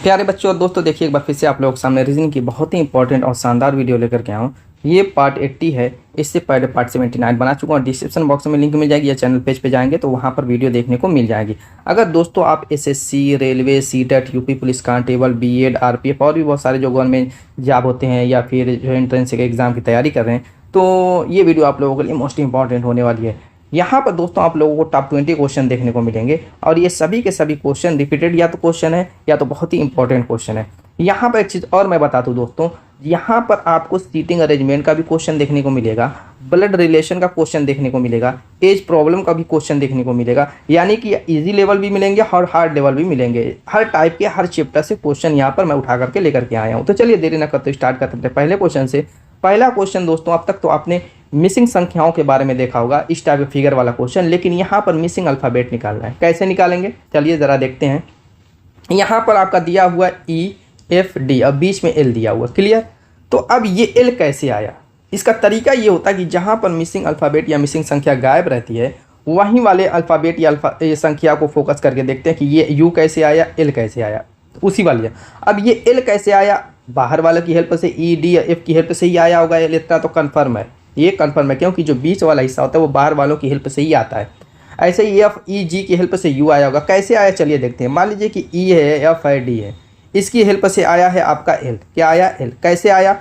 प्यारे बच्चों और दोस्तों, देखिए एक बार फिर से आप लोगों के सामने रीजनिंग की बहुत ही इंपॉर्टेंट और शानदार वीडियो लेकर के आया हूँ। ये पार्ट 80 है। इससे पहले पार्ट 79 बना चुका हूँ। डिस्क्रिप्शन बॉक्स में लिंक मिल जाएगी या चैनल पेज पे जाएंगे तो वहाँ पर वीडियो देखने को मिल जाएगी। अगर दोस्तों आप SSC, railway, CTET, UP police constable, BEd, RPF और भी बहुत सारे जो गवर्नमेंट जॉब होते हैं या फिर जो एंट्रेंस के एग्ज़ाम की तैयारी कर रहे हैं तो ये वीडियो आप लोगों के लिए मोस्ट इंपॉर्टेंट होने वाली है। यहाँ पर दोस्तों आप लोगों को टॉप 20 क्वेश्चन देखने को मिलेंगे और ये सभी के सभी क्वेश्चन रिपीटेड या तो क्वेश्चन है या तो बहुत ही इंपॉर्टेंट क्वेश्चन है। यहाँ पर एक चीज़ और मैं बता दूँ दोस्तों, यहाँ पर आपको सीटिंग अरेंजमेंट का भी क्वेश्चन देखने को मिलेगा, ब्लड रिलेशन का क्वेश्चन देखने को मिलेगा, एज प्रॉब्लम का भी क्वेश्चन देखने को मिलेगा। यानी कि इजी लेवल भी मिलेंगे और हार्ड लेवल भी मिलेंगे। हर टाइप के हर चैप्टर से क्वेश्चन यहाँ पर मैं उठा करके लेकर के आया हूँ। तो चलिए देरी न करते स्टार्ट करते हैं पहले क्वेश्चन से। पहला क्वेश्चन दोस्तों, अब तक तो आपने मिसिंग संख्याओं के बारे में देखा होगा, इस टाइप फिगर वाला क्वेश्चन, लेकिन यहाँ पर मिसिंग अल्फ़ाबेट निकालना है। कैसे निकालेंगे चलिए ज़रा देखते हैं। यहाँ पर आपका दिया हुआ EFD और बीच में L दिया हुआ, क्लियर। तो अब ये L कैसे आया, इसका तरीका ये होता है कि जहाँ पर मिसिंग अल्फ़ाबेट या मिसिंग संख्या गायब रहती है वहीं वाले अल्फ़ाबेट या संख्या को फोकस करके देखते हैं कि ये U कैसे आया, L कैसे आया, उसी वाली है। अब ये L कैसे आया, बाहर वाले की हेल्प से E, D या F की हेल्प से ही आया होगा। L इतना तो कन्फर्म है, ये कन्फर्म है क्योंकि जो बीच वाला हिस्सा होता है वो बाहर वालों की हेल्प से ही आता है। ऐसे ही F, E, G की हेल्प से U आया होगा। कैसे आया चलिए देखते हैं। मान लीजिए कि E है, F है, D है, इसकी हेल्प से आया है आपका L। क्या आया, L। कैसे आया,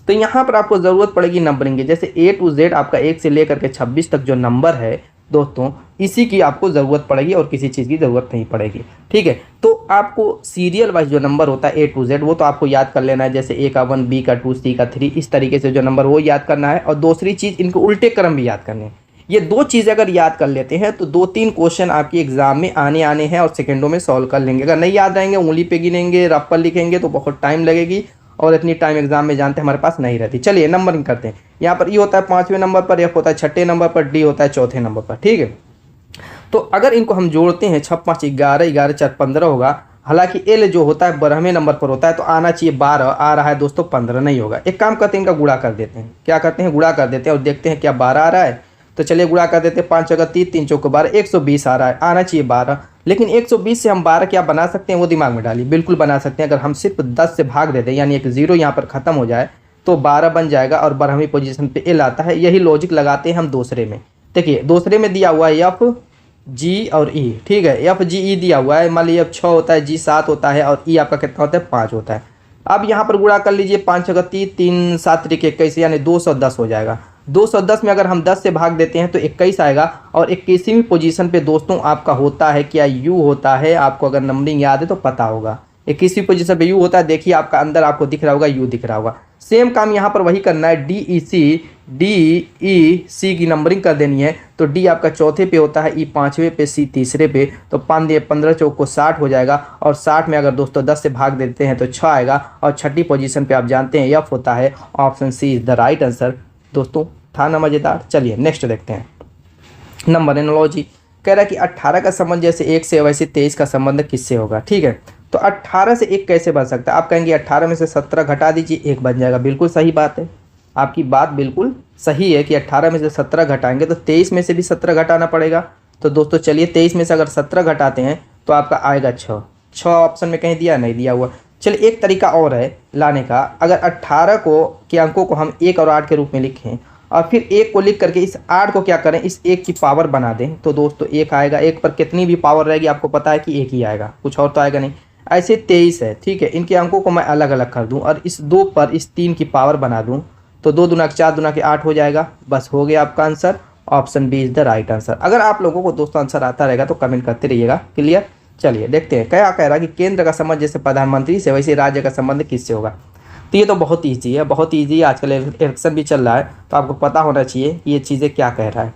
तो यहाँ पर आपको ज़रूरत पड़ेगी नंबरिंग की। जैसे A to Z आपका 1 से लेकर के 26 तक जो नंबर है दोस्तों, इसी की आपको ज़रूरत पड़ेगी और किसी चीज़ की ज़रूरत नहीं पड़ेगी, ठीक है। तो आपको सीरियल वाइज जो नंबर होता है A to Z वो तो आपको याद कर लेना है। जैसे A का 1, B का 2, C का 3, इस तरीके से जो नंबर वो याद करना है। और दूसरी चीज़, इनको उल्टे क्रम भी याद करने हैं। ये दो चीज़ें अगर याद कर लेते हैं तो 2-3 क्वेश्चन आपके एग्जाम में आने हैं और सेकंडों में सॉल्व कर लेंगे। अगर नहीं याद रहेंगे, उंगली पे गिनेंगे, रफ पर लिखेंगे तो बहुत टाइम लगेगी और इतनी टाइम एग्जाम में जानते हमारे पास नहीं रहती। चलिए नंबरिंग करते हैं। यहाँ पर E होता है 5वें नंबर पर, F होता है 6ठे नंबर पर, D होता है 4थे नंबर पर, ठीक है। तो अगर इनको हम जोड़ते हैं 6 5 11, 11 4 15 होगा। हालांकि L जो होता है 12वें नंबर पर होता है तो आना चाहिए 12, आ रहा है दोस्तों 15 नहीं होगा। एक काम करते हैं, इनका गुणा कर देते हैं। क्या करते हैं, गुणा कर देते हैं और देखते हैं क्या 12 आ रहा है। तो चलिए गुणा कर देते हैं। 5 अगर 3, 3 चौको 12, 120 आ रहा है, आना चाहिए 12। लेकिन 120 से हम 12 क्या बना सकते हैं वो दिमाग में डालिए। बिल्कुल बना सकते हैं। अगर हम सिर्फ 10 से भाग देते हैं यानी एक 0 यहाँ पर ख़त्म हो जाए तो 12 बन जाएगा और 12वीं पोजीशन पे L आता है। यही लॉजिक लगाते हैं हम दूसरे में। देखिए दूसरे में दिया हुआ है F, G और E, ठीक है। F, G, E दिया हुआ है। मान लीजिए F 6 होता है, G 7 होता है और E आपका कितना होता है, 5 होता है। अब यहाँ पर गुणा कर लीजिए। 5 अगर 3, 3 7 तरीके 21 यानी 210 हो जाएगा। 210 में अगर हम 10 से भाग देते हैं तो 21 आएगा। और 21वीं पोजीशन पे दोस्तों आपका होता है क्या, U होता है। आपको अगर नंबरिंग याद है तो पता होगा। 21वीं पोजीशन पे U होता है। देखिए आपका अंदर आपको दिख रहा होगा, U दिख रहा होगा। सेम काम यहाँ पर वही करना है। D, E, C की नंबरिंग कर देनी है। तो D आपका 4थे पे होता है, E 5वें पे, C 3रे पे। तो 5 दिए 15 चौक को 60 हो जाएगा। और 60 में अगर दोस्तों 10 से भाग देते हैं तो 6 आएगा। और 6ठी पोजीशन पे आप जानते हैं F होता है। Option C is the right answer. दोस्तों था ना मज़ेदार। चलिए नेक्स्ट देखते हैं। नंबर एनोलॉजी कह रहा है कि 18 का संबंध जैसे 1 से वैसे 23 का संबंध किससे होगा, ठीक है। तो 18 से 1 कैसे बन सकता है। आप कहेंगे 18 में से 17 घटा दीजिए, 1 बन जाएगा। बिल्कुल सही बात है, आपकी बात बिल्कुल सही है कि 18 में से 17 घटाएंगे तो 23 में से भी 17 घटाना पड़ेगा। तो दोस्तों चलिए 23 में से अगर 17 घटाते हैं तो आपका आएगा 6 ऑप्शन में कहीं दिया नहीं दिया हुआ। चलिए एक तरीका और है लाने का। अगर 18 के अंकों को हम 1 और 8 के रूप में लिखें और फिर 1 को लिख करके इस 8 को क्या करें, इस 1 की पावर बना दें तो दोस्तों 1 आएगा। 1 पर कितनी भी पावर रहेगी आपको पता है कि 1 ही आएगा, कुछ और तो आएगा नहीं। ऐसे 23 है, ठीक है। इनके अंकों को मैं अलग अलग कर दूं और इस 2 पर इस 3 की पावर बना दूं तो 2 दूना 4 दूना के 8 हो जाएगा। बस हो गया आपका answer. Option B is the right answer. अगर आप लोगों को दोस्तों आंसर आता रहेगा तो कमेंट करते रहिएगा, क्लियर। चलिए देखते हैं क्या कह रहा है कि केंद्र का संबंध जैसे प्रधानमंत्री से वैसे राज्य का संबंध किससे होगा। तो ये तो बहुत ईजी है, बहुत ईजी है। आजकल इलेक्शन भी चल रहा है तो आपको पता होना चाहिए कि ये चीज़ें क्या कह रहा है।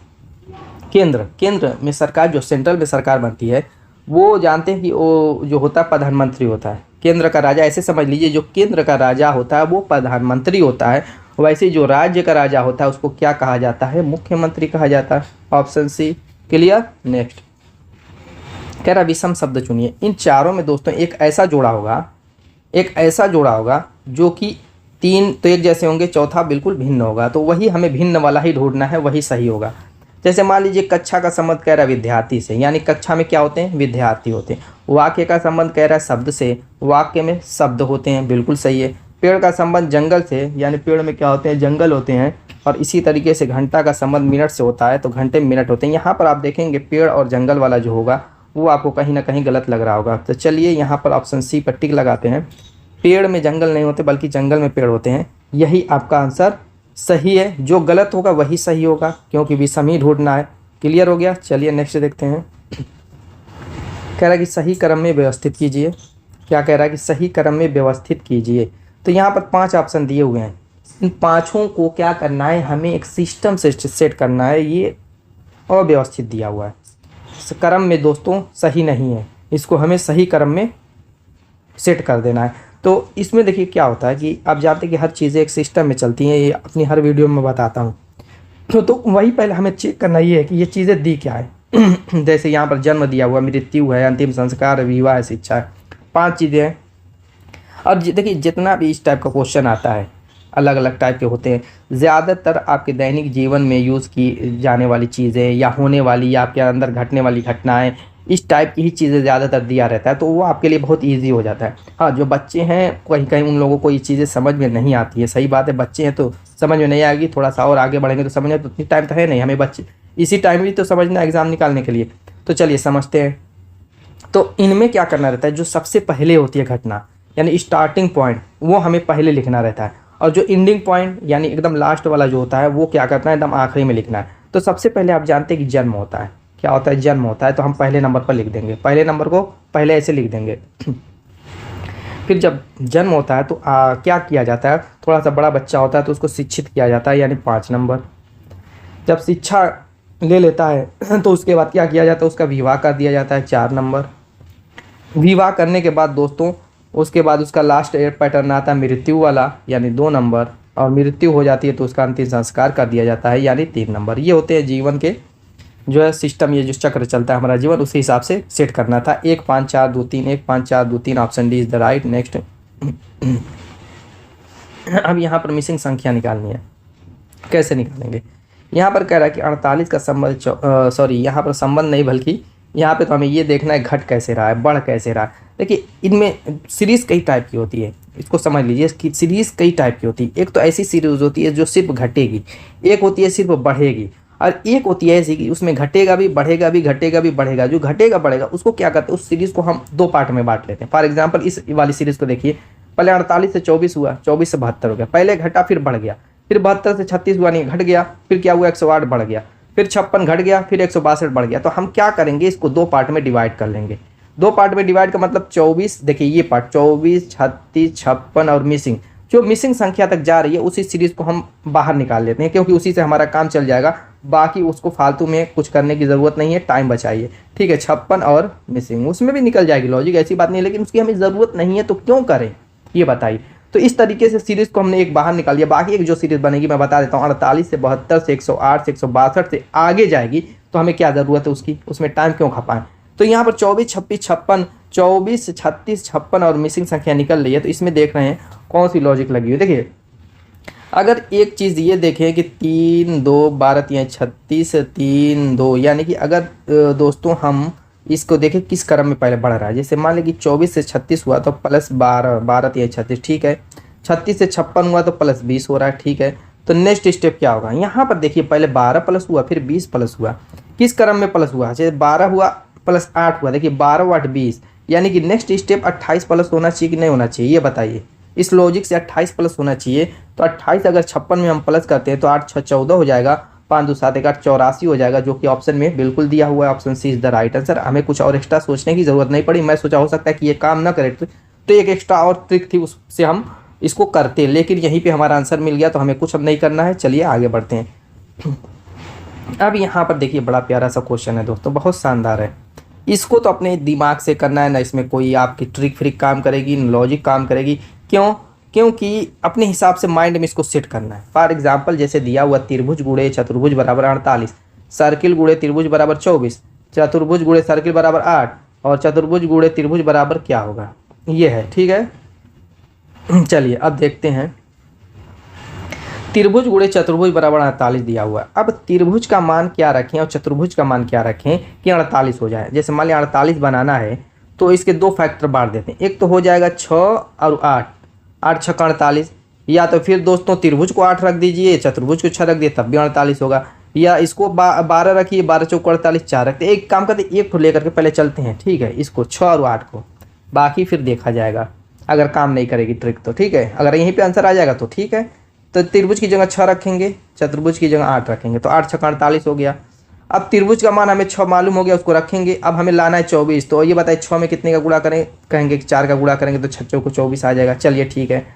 केंद्र में सरकार, जो सेंट्रल में सरकार बनती है वो जानते हैं कि वो जो होता है प्रधानमंत्री होता है। केंद्र का राजा ऐसे समझ लीजिए, जो केंद्र का राजा होता है वो प्रधानमंत्री होता है। वैसे जो राज्य का राजा होता है उसको क्या कहा जाता है, मुख्यमंत्री कहा जाता है। Option C, clear. नेक्स्ट कह रहा विषम शब्द चुनिए। इन चारों में दोस्तों एक ऐसा जोड़ा होगा जो कि 3 तो एक जैसे होंगे, चौथा बिल्कुल भिन्न होगा। तो वही हमें भिन्न वाला ही ढूंढना है, वही सही होगा। जैसे मान लीजिए कक्षा का संबंध कह रहा है विद्यार्थी से, यानी कक्षा में क्या होते हैं, विद्यार्थी होते हैं। वाक्य का संबंध कह रहा है शब्द से, वाक्य में शब्द होते हैं, बिल्कुल सही है। पेड़ का संबंध जंगल से, यानी पेड़ में क्या होते हैं, जंगल होते हैं। और इसी तरीके से घंटा का संबंध मिनट से होता है, तो घंटे में मिनट होते हैं। यहाँ पर आप देखेंगे पेड़ और जंगल वाला जो होगा वो आपको कहीं ना कहीं गलत लग रहा होगा। तो चलिए यहाँ पर ऑप्शन सी पर टिक लगाते हैं। पेड़ में जंगल नहीं होते बल्कि जंगल में पेड़ होते हैं, यही आपका आंसर सही है। जो गलत होगा वही सही होगा, क्योंकि विषम ही ढूंढना है। क्लियर हो गया। चलिए नेक्स्ट देखते हैं। कह रहा है कि सही क्रम में व्यवस्थित कीजिए। क्या कह रहा है कि सही क्रम में व्यवस्थित कीजिए। तो यहाँ पर 5 ऑप्शन दिए हुए हैं, इन पाँचों को क्या करना है, हमें एक सिस्टम से सेट करना है। ये अव्यवस्थित दिया हुआ है, इस क्रम में दोस्तों सही नहीं है, इसको हमें सही क्रम में सेट कर देना है। तो इसमें देखिए क्या होता है कि आप जानते हैं कि हर चीज़ें एक सिस्टम में चलती हैं, ये अपनी हर वीडियो में बताता हूँ। तो वही पहले हमें चेक करना ये है कि ये चीज़ें दी क्या है। जैसे यहाँ पर जन्म दिया हुआ, मृत्यु है, अंतिम संस्कार, विवाह, शिक्षा है, 5 चीज़ें हैं। अब देखिए जितना भी इस टाइप का क्वेश्चन आता है, अलग अलग टाइप के होते हैं। ज़्यादातर आपके दैनिक जीवन में यूज़ की जाने वाली चीज़ें या होने वाली या आपके अंदर घटने वाली घटनाएं, इस टाइप की ही चीज़ें ज़्यादातर दिया रहता है, तो वो आपके लिए बहुत इजी हो जाता है। हाँ, जो बच्चे हैं कहीं कहीं उन लोगों को ये चीज़ें समझ में नहीं आती है। सही बात है, बच्चे हैं तो समझ में नहीं आएगी, थोड़ा सा और आगे बढ़ेंगे तो समझ में, तो इतनी टाइम तो है नहीं हमें, बच्चे इसी टाइम भी तो समझना एग्ज़ाम निकालने के लिए। तो चलिए समझते हैं। तो इनमें क्या करना रहता है, जो सबसे पहले होती है घटना, यानी स्टार्टिंग पॉइंट, वो हमें पहले लिखना रहता है। और जो एंडिंग पॉइंट यानी एकदम लास्ट वाला जो होता है वो क्या करना है, एकदम आखिरी में लिखना है। तो सबसे पहले आप जानते हैं कि जन्म होता है। क्या होता है, जन्म होता है, तो हम पहले नंबर पर लिख देंगे, पहले नंबर को पहले ऐसे लिख देंगे। फिर जब जन्म होता है तो क्या किया जाता है, थोड़ा सा बड़ा बच्चा होता है तो उसको शिक्षित किया जाता है, यानी 5 नंबर। जब शिक्षा ले लेता है तो उसके बाद क्या किया जाता है, उसका विवाह कर दिया जाता है, 4 नंबर। विवाह करने के बाद दोस्तों उसके बाद उसका लास्ट पैटर्न आता है मृत्यु वाला, यानी 2 नंबर। और मृत्यु हो जाती है तो उसका अंतिम संस्कार कर दिया जाता है, यानी 3 नंबर। ये होते हैं जीवन के जो है सिस्टम, ये जो चक्र चलता है हमारा जीवन, उसी हिसाब से सेट करना था। 1 5 4 2 3, 1 5 4 2 3, option D is the right. Next. अब यहाँ पर मिसिंग संख्या निकालनी है। कैसे निकालेंगे, यहाँ पर कह रहा है कि 48 का संबंध, सॉरी यहाँ पर संबंध नहीं बल्कि यहाँ पे तो हमें ये देखना है घट कैसे रहा है, बढ़ कैसे रहा है। देखिए इनमें सीरीज़ कई टाइप की होती है, इसको समझ लीजिए कि सीरीज़ कई टाइप की होती है। एक तो ऐसी सीरीज़ होती है जो सिर्फ घटेगी, एक होती है सिर्फ बढ़ेगी, और एक होती है ऐसी कि उसमें घटेगा भी, बढ़ेगा भी, घटेगा भी, बढ़ेगा। जो घटेगा बढ़ेगा उसको क्या करते हैं, उस सीरीज़ को हम 2 पार्ट में बांट लेते हैं। फॉर एग्जाम्पल इस वाली सीरीज़ को देखिए, पहले 48 से 24 हुआ, 24 से 72 हो गया, पहले घटा फिर बढ़ गया, फिर 72 से 36 हुआ, नहीं घट गया, फिर क्या हुआ 108 बढ़ गया, फिर 56 घट गया, फिर 162 बढ़ गया। तो हम क्या करेंगे, इसको 2 पार्ट में डिवाइड कर लेंगे। 2 पार्ट में डिवाइड का मतलब 24, देखिए ये पार्ट 24, 36, 56 और मिसिंग, जो मिसिंग संख्या तक जा रही है उसी सीरीज़ को हम बाहर निकाल लेते हैं, क्योंकि उसी से हमारा काम चल जाएगा। बाकी उसको फालतू में कुछ करने की ज़रूरत नहीं है, टाइम बचाइए। ठीक है, 56 और मिसिंग उसमें भी निकल जाएगी, लॉजिक ऐसी बात नहीं है, लेकिन उसकी हमें ज़रूरत नहीं है तो क्यों करें, ये बताइए। तो इस तरीके से सीरीज़ को हमने एक बाहर निकाल लिया। बाकी एक जो सीरीज़ बनेगी मैं बता देता हूँ, 48 से 72 से 108 से 162 से आगे जाएगी, तो हमें क्या ज़रूरत है उसकी, उसमें टाइम क्यों खपाएं। तो यहाँ पर 24, 26, 56, 24, 36, 56 और मिसिंग संख्या निकल रही है। तो इसमें देख रहे हैं कौन सी लॉजिक लगी हुई। देखिए अगर एक चीज़ ये देखें कि 3 2 12 3 36 3 2, यानी कि अगर दोस्तों हम इसको देखें किस क्रम में पहले बढ़ रहा है। जैसे मान लें कि 24 से 36 हुआ तो प्लस 12, 12 3 36, ठीक है। 36 से 56 हुआ तो प्लस 20 हो रहा है, ठीक है। तो नेक्स्ट स्टेप क्या होगा, यहाँ पर देखिए पहले 12 प्लस हुआ, फिर 20 प्लस हुआ। किस क्रम में प्लस हुआ, जैसे 12 हुआ प्लस 8 हुआ, देखिए 12 8 20, यानी कि नेक्स्ट स्टेप 28 प्लस होना चाहिए कि नहीं होना चाहिए, ये बताइए। इस लॉजिक से 28 प्लस होना चाहिए। तो 28 अगर 56 में हम प्लस करते हैं तो 8 6 14 हो जाएगा, 5 2 7 1 8 84 हो जाएगा, जो कि ऑप्शन में बिल्कुल दिया हुआ है। Option C is the right answer. हमें कुछ और एक्स्ट्रा सोचने की ज़रूरत नहीं पड़ी। मैं सोचा हो सकता है कि ये काम ना करे, तो एक एक्स्ट्रा और ट्रिक थी, उससे हम इसको करते, लेकिन यहीं पे हमारा आंसर मिल गया, तो हमें कुछ अब नहीं करना है। चलिए आगे बढ़ते हैं। अब यहाँ पर देखिए बड़ा प्यारा सा क्वेश्चन है दोस्तों, बहुत शानदार है। इसको तो अपने दिमाग से करना है ना, इसमें कोई आपकी ट्रिक फ्रिक काम करेगी, लॉजिक काम करेगी। क्यों, क्योंकि अपने हिसाब से माइंड में इसको सेट करना है। फॉर एग्जांपल जैसे दिया हुआ त्रिभुज गुणे चतुर्भुज बराबर 48, सर्किल गुणे त्रिभुज बराबर 24, चतुर्भुज गुणे सर्किल बराबर 8 और चतुर्भुज गुणे त्रिभुज बराबर क्या होगा, ये है, ठीक है। चलिए अब देखते हैं। त्रिभुज गुणे चतुर्भुज बराबर 48 दिया हुआ है। अब त्रिभुज का मान क्या रखें और चतुर्भुज का मान क्या रखें कि 48 हो जाए। जैसे मान लिया 48 बनाना है तो इसके दो फैक्टर बांट देते हैं। एक तो हो जाएगा 6 और 8, 8 6 48, या तो फिर दोस्तों त्रिभुज को 8 रख दीजिए, चतुर्भुज को 6 रख दिए, तब भी 48 होगा। या इसको 12 रखिए, 12 चौक 48, 4 रखते। एक काम करते, एक को लेकर के पहले चलते हैं, ठीक है, इसको 6 और 8 को, बाकी फिर देखा जाएगा अगर काम नहीं करेगी ट्रिक तो, ठीक है। अगर यहीं पे आंसर आ जाएगा तो ठीक है। तो त्रिभुज की जगह 6 रखेंगे, चतुर्भुज की जगह 8 रखेंगे, तो 8 6 48 हो गया। अब त्रिभुज का मान हमें 6 मालूम हो गया, उसको रखेंगे। अब हमें लाना है 24, तो ये बताइए 6 में कितने का गुणा करें, कहेंगे कि 4 का गुणा करेंगे तो 6 को 24 आ जाएगा। चलिए ठीक है।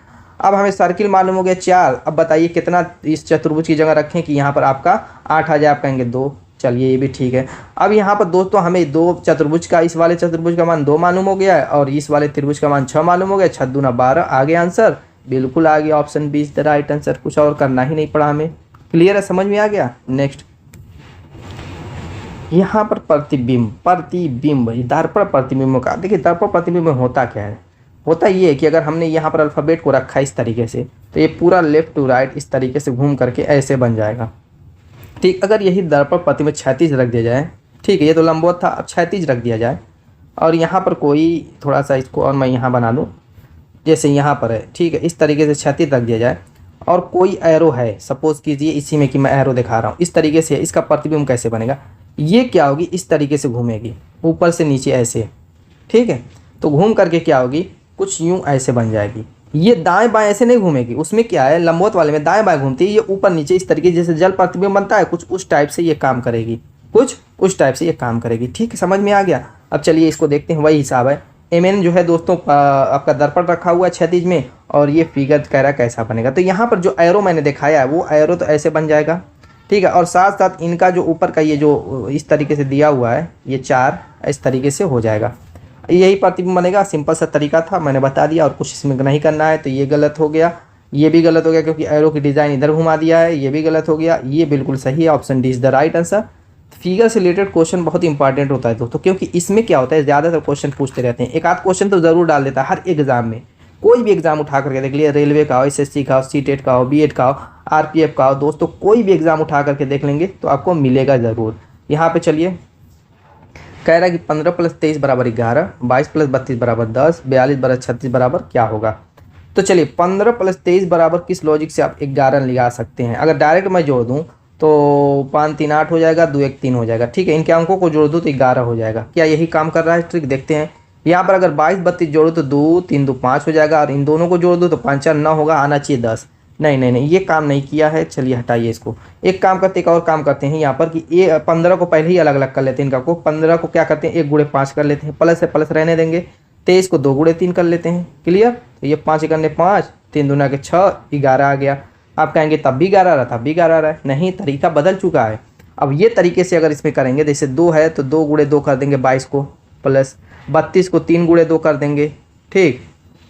अब हमें सर्किल मालूम हो गया 4। अब बताइए कितना इस चतुर्भुज की जगह रखें कि यहाँ पर आपका 8 आ जाए। आप कहेंगे 2, चलिए ये भी ठीक है। अब यहाँ पर दोस्तों हमें दो चतुर्भुज का, इस वाले चतुर्भुज का मान 2 मालूम हो गया है और इस वाले त्रिभुज का मान 6 मालूम हो गया। 6 दूना 12 आ गया आंसर, बिल्कुल आ गया। Option B is the right answer. कुछ और करना ही नहीं पड़ा हमें। क्लियर है, समझ में आ गया। नेक्स्ट, यहाँ पर प्रतिबिंब दर्पण प्रतिबिंब का, देखिए दर्पण प्रतिबिंब में होता क्या है। होता ये है कि अगर हमने यहाँ पर अल्फ़ाबेट को रखा इस तरीके से, तो ये पूरा लेफ्ट टू राइट इस तरीके से घूम करके ऐसे बन जाएगा, ठीक। अगर यही दर्पण प्रतिबिंब क्षैतिज रख दिया जाए, ठीक है, ये तो लंबवत था, अब क्षैतिज रख दिया जाए और यहाँ पर कोई थोड़ा सा इसको और मैं यहाँ बना दूँ, जैसे यहाँ पर है, ठीक है, इस तरीके से क्षैतिज रख दिया जाए और कोई एरो है, सपोज कीजिए इसी में कि मैं एरो दिखा रहा हूँ, इस तरीके से इसका प्रतिबिंब कैसे बनेगा। ये क्या होगी, इस तरीके से घूमेगी ऊपर से नीचे ऐसे, ठीक है। तो घूम करके क्या होगी, कुछ यूं ऐसे बन जाएगी। ये दाएं बाएं ऐसे नहीं घूमेगी, उसमें क्या है लंबवत वाले में दाएं बाएं घूमती है, ये ऊपर नीचे इस तरीके जैसे जल प्रतिबिंब बनता है, कुछ उस टाइप से ये काम करेगी, कुछ उस टाइप से ये काम करेगी, ठीक है, समझ में आ गया। अब चलिए इसको देखते हैं, वही हिसाब है। एमएन जो है दोस्तों आपका दर्पण रखा हुआ है क्षैतिज में और ये फिगर कह रहा है कैसा बनेगा। तो यहाँ पर जो एरो मैंने दिखाया है वो एरो तो ऐसे बन जाएगा, ठीक है, और साथ साथ इनका जो ऊपर का ये जो इस तरीके से दिया हुआ है ये 4 इस तरीके से हो जाएगा। यही प्रतिबिंब बनेगा। सिंपल सा तरीका था, मैंने बता दिया और कुछ इसमें नहीं करना है। तो ये गलत हो गया, ये भी गलत हो गया क्योंकि एरो की डिज़ाइन इधर घुमा दिया है, ये भी गलत हो गया, ये बिल्कुल सही है। Option D is the right answer. Figure से रिलेटेड क्वेश्चन बहुत इंपॉर्टेंट होता है दोस्तों, क्योंकि इसमें क्या होता है ज़्यादातर क्वेश्चन पूछते रहते हैं। एक आध क्वेश्चन तो ज़रूर डाल देता है हर एग्जाम में, कोई भी एग्जाम उठा करके देख लिए, रेलवे का हो, एसएससी का हो, सीटेट का हो, बीएड का हो, आरपीएफ का हो, दोस्तों कोई भी एग्जाम उठा करके देख लेंगे तो आपको मिलेगा ज़रूर। यहाँ पे चलिए कह रहा है कि 15 + 23 = 11, 22 + 32 = 10, 42 + 36 बराबर क्या होगा। तो चलिए 15 + 23 बराबर किस लॉजिक से आप 11 लगा सकते हैं। अगर डायरेक्ट मैं जोड़ दूँ तो 5 3 8 हो जाएगा, 2 1 3 हो जाएगा, ठीक है। इनके अंकों को जोड़ दूँ तो 11 हो जाएगा। क्या यही काम कर रहा है ट्रिक, देखते हैं। यहाँ पर अगर 22 32 जोड़ो तो 2 3 2 5 हो जाएगा और इन दोनों को जोड़ दो तो 5 4 9 होगा, आना चाहिए 10। नहीं, ये काम नहीं किया है। चलिए हटाइए इसको। एक काम करते, एक और काम करते हैं यहाँ पर कि ये 15 को पहले ही अलग अलग कर लेते हैं। इनका को 15 को क्या करते हैं 1 × 5 कर लेते हैं, प्लस है प्लस रहने देंगे। 23 को 2 × 3 कर लेते हैं। क्लियर। तो ये 5 × 5, 3 दूना के 6, 11 आ गया। आप कहेंगे तब भी 11 आ रहा, तब भी 11 आ रहा है। नहीं, तरीका बदल चुका है। अब ये तरीके से अगर इसमें करेंगे, जैसे 2 है तो 2 × 2 कर देंगे 22 को, प्लस 32 को 3 × 2 कर देंगे, ठीक।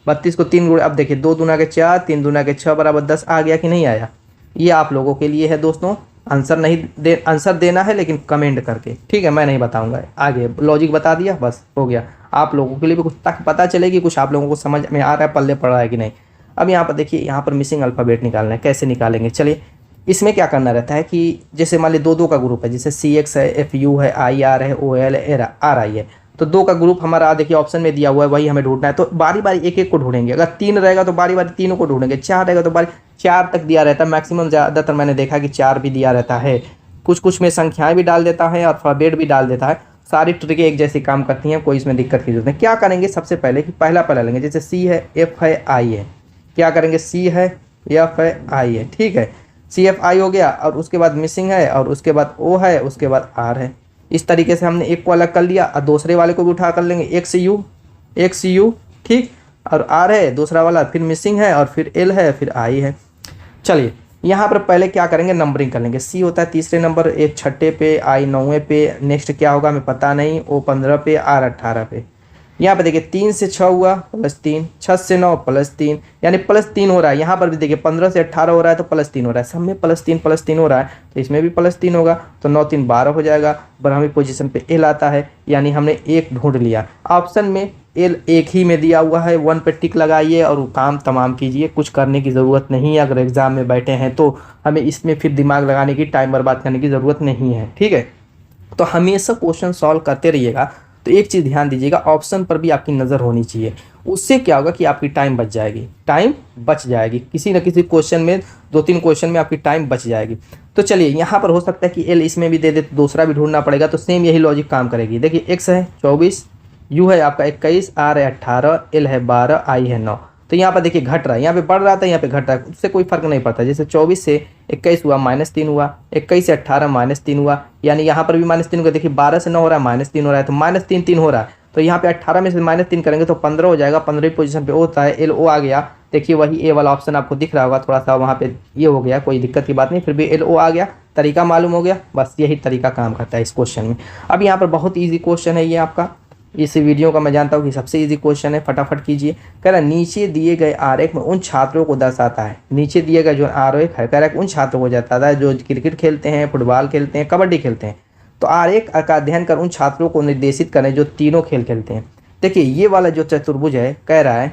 32 को 3 × अब देखिए 2 दूना के 4, 3 दूना के 6 = 10 आ गया कि नहीं आया। ये आप लोगों के लिए है दोस्तों। आंसर देना है लेकिन कमेंट करके, ठीक है, मैं नहीं बताऊंगा। आगे लॉजिक बता दिया, बस हो गया। आप लोगों के लिए भी कुछ तक पता चलेगी, कुछ आप लोगों को समझ में आ रहा है, पल्ले पड़ रहा है कि नहीं। अब यहाँ पर देखिए, यहाँ पर मिसिंग अल्फ़ाबेट निकालना है। कैसे निकालेंगे, चलिए। इसमें क्या करना रहता है कि जैसे मान लीजिए 2 का ग्रुप है, जैसे CX है, FU है, IR है, OL है, RI है। तो 2 का ग्रुप हमारा देखिए ऑप्शन में दिया हुआ है, वही हमें ढूंढना है। तो बारी बारी एक एक को ढूंढेंगे। अगर 3 रहेगा तो बारी बारी तीनों को ढूंढेंगे, 4 रहेगा तो बारी 4 तक दिया रहता है मैक्सिमम। ज़्यादातर मैंने देखा कि 4 भी दिया रहता है। कुछ में संख्याएं भी डाल देता है और अल्फ़ाबेट भी डाल देता है। सारी ट्रिकें एक जैसी काम करती हैं, कोई इसमें दिक्कत की जरूरत नहीं। क्या करेंगे सबसे पहले कि पहला लेंगे, जैसे C है, F है, I है। क्या करेंगे, C है, F है, I है, ठीक है। CFI हो गया और उसके बाद मिसिंग है और उसके बाद O है, उसके बाद R है। इस तरीके से हमने एक को अलग कर लिया और दूसरे वाले को भी उठा कर लेंगे। एक सी यू, ठीक, और R है दूसरा वाला, फिर मिसिंग है और फिर L है, फिर I है। चलिए यहाँ पर पहले क्या करेंगे, नंबरिंग कर लेंगे। C होता है तीसरे नंबर, A 6 पे, I 9 पे, नेक्स्ट क्या होगा हमें पता नहीं, O 15 पे, R 18 पे। यहाँ पे देखिए 3 से 6 हुआ +3, 6 से 9 +3, यानी +3 हो रहा है। यहाँ पर भी देखिए 15 से 18 हो रहा है तो +3 हो रहा है। सब में +3 हो रहा है तो इसमें भी +3 होगा। तो 9 3 12 हो जाएगा। 12वीं पोजीशन पे L आता है, यानी हमने 1 ढूंढ लिया। ऑप्शन में एल एक ही में दिया हुआ है, 1 पे टिक लगाइए और काम तमाम कीजिए, कुछ करने की ज़रूरत नहीं है। अगर एग्ज़ाम में बैठे हैं तो हमें इसमें फिर दिमाग लगाने की, टाइम बर्बाद करने की ज़रूरत नहीं है, ठीक है। तो हमेशा क्वेश्चन सॉल्व करते रहिएगा। तो एक चीज़ ध्यान दीजिएगा, ऑप्शन पर भी आपकी नज़र होनी चाहिए। उससे क्या होगा कि आपकी टाइम बच जाएगी, टाइम बच जाएगी, किसी न किसी क्वेश्चन में, 2-3 क्वेश्चन में आपकी टाइम बच जाएगी। तो चलिए यहाँ पर हो सकता है कि एल इसमें भी दे दे तो दूसरा भी ढूंढना पड़ेगा। तो सेम यही लॉजिक काम करेगी। देखिए एक्स है 24, यू है आपका 21, आर है 18, एल है 12, आई है 9। तो यहाँ पर देखिए घट रहा है, यहाँ पे बढ़ रहा था, यहाँ पे घट रहा है, उससे कोई फर्क नहीं पड़ता। जैसे 24 से 21 हुआ -3 हुआ, 21 से 18 -3 हुआ, यानी यहाँ पर भी -3 हुआ। देखिए 12 से 9 हो रहा है, -3 हो रहा है, तो -3 3 हो रहा है। तो यहाँ पे 18 में से -3 करेंगे तो 15 हो जाएगा। 15वीं पोजीशन पे होता है, एल ओ आ गया। देखिए वही ए वाला ऑप्शन आपको दिख रहा होगा, थोड़ा सा वहाँ पे ये हो गया, कोई दिक्कत की बात नहीं, फिर भी एल ओ आ गया, तरीका मालूम हो गया। बस यही तरीका काम करता है इस क्वेश्चन में। अब यहाँ पर बहुत ईजी क्वेश्चन है ये आपका, इस वीडियो का मैं जानता हूँ कि सबसे इजी क्वेश्चन है, फटाफट कीजिए। कह रहा है नीचे दिए गए आरेख में उन छात्रों को दर्शाता है। नीचे दिए गए जो आरेख है, कह रहा है उन छात्रों को दर्शाता है जो क्रिकेट खेलते हैं, फुटबॉल खेलते हैं, कबड्डी खेलते हैं। तो आरेख का अध्ययन कर उन छात्रों को निर्देशित करें जो तीनों खेल खेलते हैं। देखिए ये वाला जो चतुर्भुज है, कह रहा है,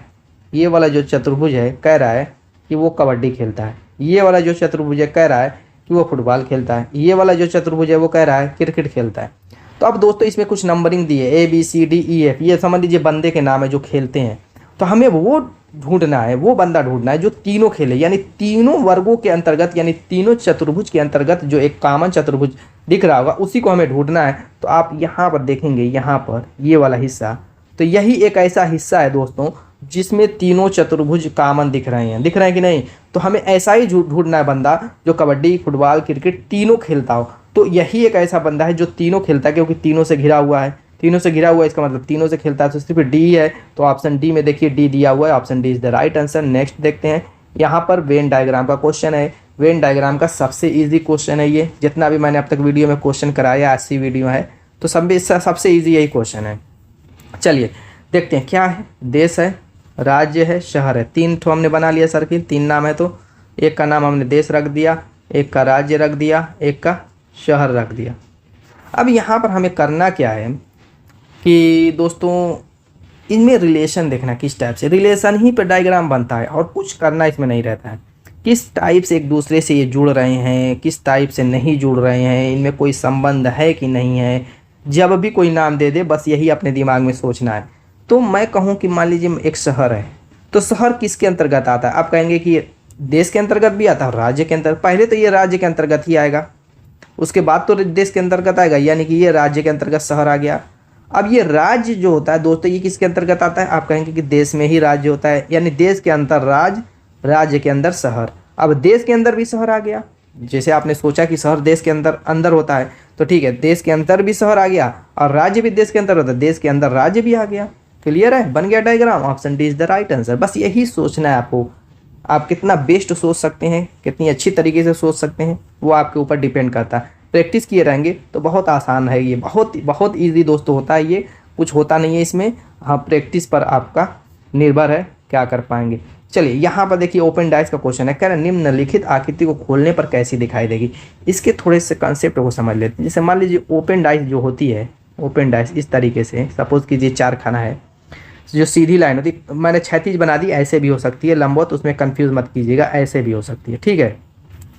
ये वाला जो चतुर्भुज है कह रहा है कि वो कबड्डी खेलता है। ये वाला जो चतुर्भुज है कह रहा है कि वो फुटबॉल खेलता है। ये वाला जो चतुर्भुज है वो कह रहा है क्रिकेट खेलता है। तो अब दोस्तों इसमें कुछ नंबरिंग दी है, ABCDEF, ये समझ लीजिए बंदे के नाम है जो खेलते हैं। तो हमें वो ढूंढना है, वो बंदा ढूंढना है जो तीनों खेले, यानी तीनों वर्गों के अंतर्गत, यानी तीनों चतुर्भुज के अंतर्गत जो एक कॉमन चतुर्भुज दिख रहा होगा उसी को हमें ढूंढना है। तो आप यहाँ पर देखेंगे, यहाँ पर ये वाला हिस्सा, तो यही एक ऐसा हिस्सा है दोस्तों जिसमें तीनों चतुर्भुज कॉमन दिख रहे हैं, दिख रहे हैं कि नहीं। तो हमें ऐसा ही ढूंढना है बंदा जो कबड्डी, फुटबॉल, क्रिकेट तीनों खेलता हो। तो यही एक ऐसा बंदा है जो तीनों खेलता है, क्योंकि तीनों से घिरा हुआ है। तीनों से घिरा हुआ है इसका मतलब तीनों से खेलता है। तो सिर्फ डी है, तो ऑप्शन डी में देखिए डी दिया हुआ है, option D is the right answer. Next देखते हैं, यहाँ पर वेन डायग्राम का क्वेश्चन है। वेन डायग्राम का सबसे ईजी क्वेश्चन है ये, जितना भी मैंने अब तक वीडियो में क्वेश्चन कराया, 80 वीडियो है, तो सबसे ईजी यही क्वेश्चन है। चलिए देखते हैं क्या है। देश है, राज्य है, शहर है, 3 ठो हमने बना लिया सर्किल, 3 नाम है। तो एक का नाम हमने देश रख दिया, एक का राज्य रख दिया, एक का शहर रख दिया। अब यहाँ पर हमें करना क्या है कि दोस्तों इनमें रिलेशन देखना, किस टाइप से रिलेशन ही पर डायग्राम बनता है और कुछ करना इसमें नहीं रहता है। किस टाइप से एक दूसरे से ये जुड़ रहे हैं, किस टाइप से नहीं जुड़ रहे हैं, इनमें कोई संबंध है कि नहीं है। जब भी कोई नाम दे दे बस यही अपने दिमाग में सोचना है। तो मैं कहूँ कि मान लीजिए एक शहर है, तो शहर किसके अंतर्गत आता है? आप कहेंगे कि देश के अंतर्गत भी आता है, राज्य के अंतर्गत। पहले तो ये राज्य के अंतर्गत ही आएगा, उसके बाद तो देश के अंतर्गत आएगा, यानी कि ये राज्य के अंतर्गत शहर आ गया। अब ये राज्य जो होता है दोस्तों, ये किसके अंतर्गत आता है? आप कहेंगे कि देश में ही राज्य होता है, यानी देश के अंदर राज्य, राज्य के अंदर शहर। अब देश के अंदर भी शहर आ गया, जैसे आपने सोचा कि शहर देश के अंदर अंदर होता है, तो ठीक है, देश के अंदर भी शहर आ गया और राज्य भी देश के अंदर होता है, देश के अंदर राज्य भी आ गया। क्लियर है, बन गया diagram. Option D is the right answer. बस यही सोचना है आपको। आप कितना बेस्ट सोच सकते हैं, कितनी अच्छी तरीके से सोच सकते हैं, वो आपके ऊपर डिपेंड करता है। प्रैक्टिस किए रहेंगे तो बहुत आसान है ये, बहुत ईजी दोस्तों होता है ये, कुछ होता नहीं है इसमें। हाँ, प्रैक्टिस पर आपका निर्भर है क्या कर पाएंगे। चलिए यहाँ पर देखिए ओपन डाइस का क्वेश्चन है, कह रहे निम्नलिखित आकृति को खोलने पर कैसी दिखाई देगी। इसके थोड़े से कंसेप्ट को समझ लेते हैं। जैसे मान लीजिए ओपन डाइस जो होती है, ओपन डाइस इस तरीके से, सपोज कीजिए 4 खाना है, जो सीधी लाइन होती है, मैंने क्षैतिज बना दी, ऐसे भी हो सकती है, लंबवत, उसमें कंफ्यूज मत कीजिएगा, ऐसे भी हो सकती है, ठीक है।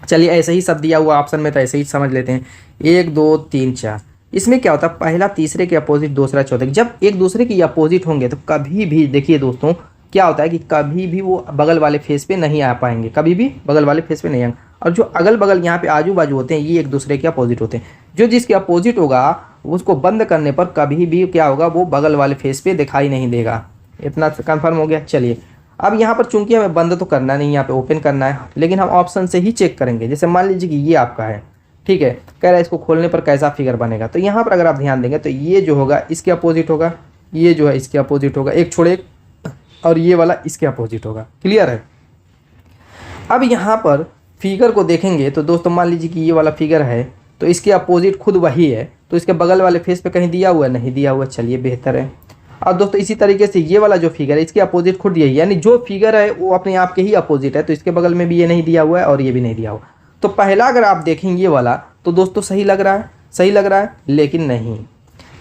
चलिए ऐसे ही सब दिया हुआ ऑप्शन में, तो ऐसे ही समझ लेते हैं। 1 2 3 4, इसमें क्या होता है, पहला तीसरे के अपोजिट, दूसरा चौथे। जब एक दूसरे की अपोजिट होंगे तो कभी भी देखिए दोस्तों क्या होता है कि कभी भी वो बगल वाले फेस पे नहीं आ पाएंगे, कभी भी बगल वाले फेस पे नहीं आएंगे। और जो अगल बगल यहाँ पे आजू बाजू होते हैं ये एक दूसरे के अपोजिट होते हैं। जो जिसके अपोजिट होगा उसको बंद करने पर कभी भी क्या होगा, वो बगल वाले फेस पे दिखाई नहीं देगा। इतना कंफर्म हो गया। चलिए अब यहाँ पर चूंकि हमें बंद तो करना नहीं, यहाँ पे ओपन करना है, लेकिन हम ऑप्शन से ही चेक करेंगे। जैसे मान लीजिए कि ये आपका है, ठीक है, कह रहा है इसको खोलने पर कैसा फिगर बनेगा। तो यहाँ पर अगर आप ध्यान देंगे तो ये जो होगा इसके अपोजिट होगा, ये जो है इसके अपोजिट होगा, एक छोड़े एक, और ये वाला इसके अपोजिट होगा। क्लियर है। अब यहाँ पर फिगर को देखेंगे तो दोस्तों मान लीजिए कि ये वाला फिगर है, तो इसके अपोजिट खुद वही है, तो इसके बगल वाले फेस पे कहीं दिया हुआ है, नहीं दिया हुआ। चलिए बेहतर है। अब दोस्तों इसी तरीके से ये वाला जो फिगर है इसके अपोजिट खुद यही, यानी जो फिगर है वो अपने आप के ही अपोजिट है, तो इसके बगल में भी ये नहीं दिया हुआ है और ये भी नहीं दिया हुआ। तो पहला अगर आप देखेंगे ये वाला, तो दोस्तों सही लग रहा है, सही लग रहा है, लेकिन नहीं,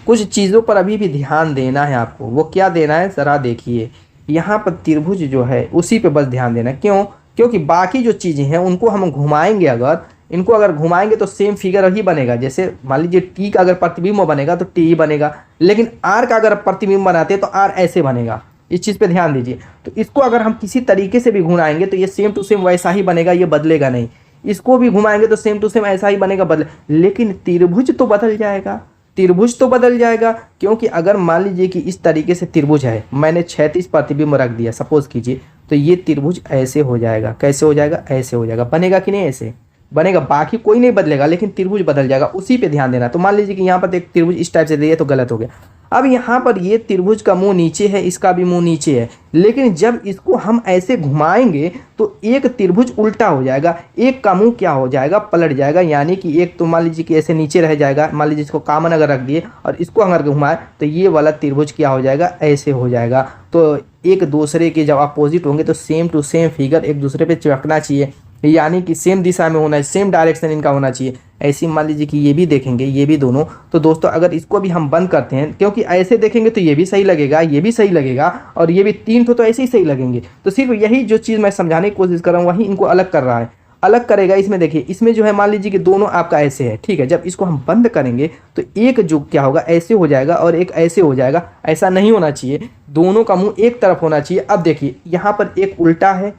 कुछ चीज़ों पर अभी भी ध्यान देना है आपको। वो क्या देना है ज़रा देखिए, यहाँ पर त्रिभुज जो है उसी पे बस ध्यान देना। क्यों? क्योंकि बाकी जो चीज़ें हैं उनको हम घुमाएंगे, अगर इनको अगर घुमाएंगे तो सेम फिगर ही बनेगा। जैसे मान लीजिए टी का अगर प्रतिबिंब बनेगा तो टी ही बनेगा, लेकिन आर का अगर प्रतिबिंब बनाते हैं तो आर ऐसे बनेगा। इस चीज़ पे ध्यान दीजिए। तो इसको अगर हम किसी तरीके से भी घुमाएंगे तो ये सेम टू सेम वैसा ही बनेगा, ये बदलेगा नहीं। इसको भी घुमाएंगे तो सेम टू सेम ऐसा ही बनेगा, बदले, लेकिन त्रिभुज तो बदल जाएगा। त्रिभुज तो बदल जाएगा, क्योंकि अगर मान लीजिए कि इस तरीके से त्रिभुज है, मैंने क्षैतिज प्रतिबिंब रख दिया सपोज कीजिए, तो ये त्रिभुज ऐसे हो जाएगा। कैसे हो जाएगा? ऐसे हो जाएगा। बनेगा कि नहीं? ऐसे बनेगा, बाकी कोई नहीं बदलेगा, लेकिन त्रिभुज बदल जाएगा। उसी पे ध्यान देना। तो मान लीजिए कि यहाँ पर एक त्रिभुज इस टाइप से दिया तो गलत हो गया। अब यहाँ पर ये त्रिभुज का मुंह नीचे है, इसका भी मुंह नीचे है, लेकिन जब इसको हम ऐसे घुमाएंगे तो एक त्रिभुज उल्टा हो जाएगा, एक का मुंह क्या हो जाएगा? पलट जाएगा। यानी कि एक तो मान लीजिए कि ऐसे नीचे रह जाएगा, मान लीजिए इसको कॉमन अगर रख दिए और इसको अगर घुमाए तो ये वाला त्रिभुज क्या हो जाएगा? ऐसे हो जाएगा। तो एक दूसरे के जब अपोजिट होंगे तो सेम टू सेम फिगर एक दूसरे पे चिपकना चाहिए, यानी कि सेम दिशा में होना है, सेम डायरेक्शन इनका होना चाहिए। ऐसे मान लीजिए कि ये भी देखेंगे, ये भी दोनों। तो दोस्तों अगर इसको भी हम बंद करते हैं, क्योंकि ऐसे देखेंगे तो ये भी सही लगेगा, ये भी सही लगेगा, और ये भी तीन तो ऐसे ही सही लगेंगे। तो सिर्फ यही जो चीज़ मैं समझाने की कोशिश कर रहा हूँ वही इनको अलग कर रहा है, अलग करेगा। इसमें देखिए, इसमें जो है मान लीजिए कि दोनों आपका ऐसे है, ठीक है। जब इसको हम बंद करेंगे तो एक जो क्या होगा? ऐसे हो जाएगा और एक ऐसे हो जाएगा। ऐसा नहीं होना चाहिए, दोनों का मुंह एक तरफ होना चाहिए। अब देखिए यहाँ पर एक उल्टा है,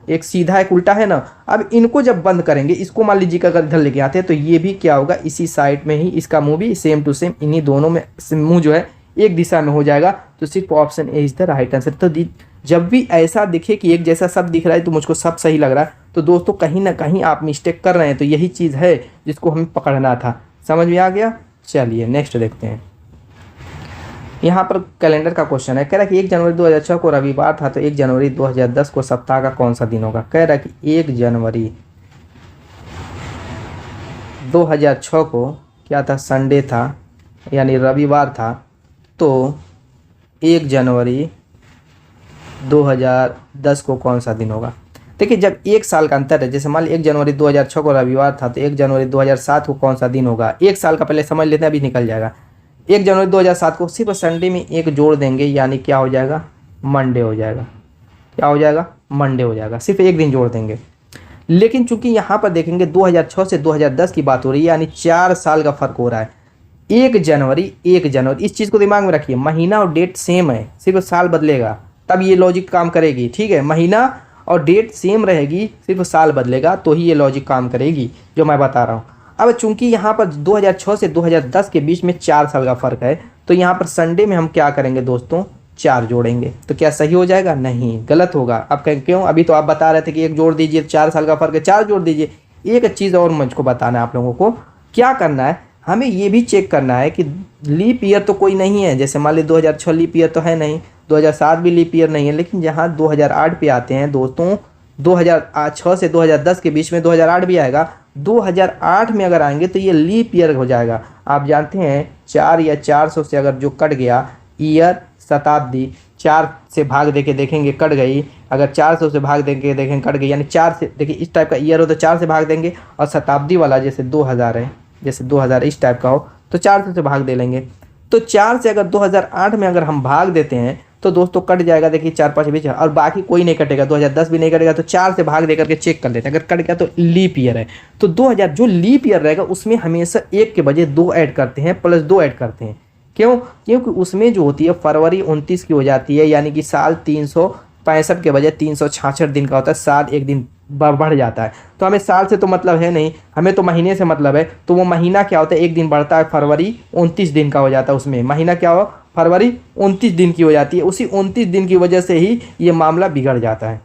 एक सीधा, एक उल्टा है ना। अब इनको जब बंद करेंगे, इसको मान लीजिए कि अगर इधर लेके आते हैं तो ये भी क्या होगा? इसी साइड में ही इसका मुंह भी सेम टू सेम इन्हीं दोनों में मुंह जो है एक दिशा में हो जाएगा। तो सिर्फ option A is the right answer. तो जब भी ऐसा दिखे कि एक जैसा सब दिख रहा है तो मुझको सब सही लग रहा है, तो दोस्तों कहीं ना कहीं आप मिस्टेक कर रहे हैं। तो यही चीज़ है जिसको हमें पकड़ना था। समझ में आ गया? चलिए नेक्स्ट देखते हैं। यहाँ पर कैलेंडर का क्वेश्चन है। कह रहा है कि 1 जनवरी 2006 को रविवार था, तो 1 जनवरी 2010 को सप्ताह का कौन सा दिन होगा? कह रहा है कि 1 जनवरी 2006 को क्या था? संडे था, यानी रविवार था। तो 1 जनवरी 2010 को कौन सा दिन होगा? देखिए, जब एक साल का अंतर है, जैसे मान लीजिए 1 जनवरी 2006 को रविवार था, तो 1 जनवरी 2007 को कौन सा दिन होगा? एक साल का पहले समझ लेते हैं, अभी निकल जाएगा। 1 जनवरी 2007 को सिर्फ संडे में एक जोड़ देंगे, यानी क्या हो जाएगा? मंडे हो जाएगा। क्या हो जाएगा? मंडे हो जाएगा। सिर्फ एक दिन जोड़ देंगे। लेकिन चूंकि यहाँ पर देखेंगे 2006 से 2010 की बात हो रही है, यानी 4 साल का फर्क हो रहा है। 1 जनवरी, इस चीज़ को दिमाग में रखिए। महीना और डेट सेम है, सिर्फ साल बदलेगा, तब ये लॉजिक काम करेगी। ठीक है, महीना और डेट सेम रहेगी, सिर्फ साल बदलेगा तो ही ये लॉजिक काम करेगी जो मैं बता रहा हूँ। अब चूंकि यहाँ पर 2006 से 2010 के बीच में 4 साल का फर्क है, तो यहाँ पर संडे में हम क्या करेंगे दोस्तों? 4 जोड़ेंगे। तो क्या सही हो जाएगा? नहीं, गलत होगा। अब कहें क्यों? अभी तो आप बता रहे थे कि 1 जोड़ दीजिए, 4 साल का फर्क है, 4 जोड़ दीजिए। एक चीज़ और मुझको बताना है आप लोगों को, क्या करना है? हमें ये भी चेक करना है कि लीप ईयर तो कोई नहीं है। जैसे मान ली 2006 लीप ईयर तो है नहीं, 2007 भी लीप ईयर नहीं है, लेकिन जहाँ 2008 पे आते हैं दोस्तों, 2006 से 2010 के बीच में 2008 भी आएगा। 2008 में अगर आएंगे तो ये लीप ईयर हो जाएगा। आप जानते हैं 4 या 400 से अगर जो कट गया ईयर, शताब्दी 4 से भाग देके देखेंगे कट गई, अगर 400 से भाग देके देखेंगे कट गई, यानी 4 से, देखिए इस टाइप का ईयर हो तो 4 से भाग देंगे, और शताब्दी वाला जैसे 2000 है, जैसे 2000 इस टाइप का हो तो 400 से भाग दे लेंगे। तो 4 से अगर 2008 में अगर हम भाग देते हैं तो दोस्तों कट जाएगा, देखिए 4-5 बीच, और बाकी कोई नहीं कटेगा, 2010 भी नहीं कटेगा। तो 4 से भाग दे करके चेक कर लेते हैं, अगर कट गया तो लीप ईयर है। तो 2000 जो लीप ईयर रहेगा उसमें हमेशा 1 के बजाय 2 ऐड करते हैं, प्लस 2 ऐड करते हैं। क्यों? क्योंकि उसमें जो होती है फरवरी 29 की हो जाती है, यानी कि साल 365 के बजाय 366 दिन का होता है, साल एक दिन बढ़ जाता है। तो हमें साल से तो मतलब है नहीं, हमें तो महीने से मतलब है। तो वो महीना क्या होता है? एक दिन बढ़ता है, फरवरी 29 दिन का हो जाता है। उसमें महीना क्या हो? फरवरी 29 दिन की हो जाती है। उसी 29 दिन की वजह से ही ये मामला बिगड़ जाता है।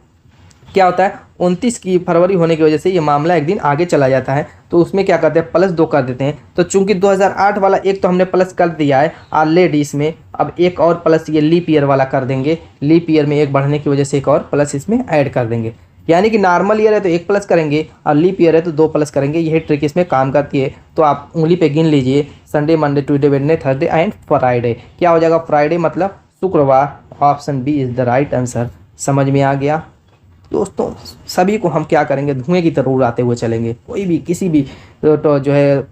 क्या होता है? 29 की फरवरी होने की वजह से ये मामला एक दिन आगे चला जाता है। तो उसमें क्या करते हैं? +2 कर देते हैं। तो चूंकि 2008 वाला एक तो हमने प्लस कर दिया है ऑलरेडी इसमें, अब एक और प्लस ये लीप ईयर वाला कर देंगे। लीप ईयर में एक बढ़ने की वजह से एक और प्लस इसमें ऐड कर देंगे। यानी कि नॉर्मल ईयर है तो 1 प्लस करेंगे, और लीप ईयर है तो 2 प्लस करेंगे। यही ट्रिक इसमें काम करती है। तो आप उंगली पे गिन लीजिए, Sunday, Monday, Tuesday, Wednesday, Thursday and Friday. क्या हो जाएगा? फ्राइडे मतलब शुक्रवार। Option B is the right answer. समझ में आ गया दोस्तों? सभी को हम क्या करेंगे? धुएं की तरह उड़ाते हुए चलेंगे। कोई भी किसी भी तो जो है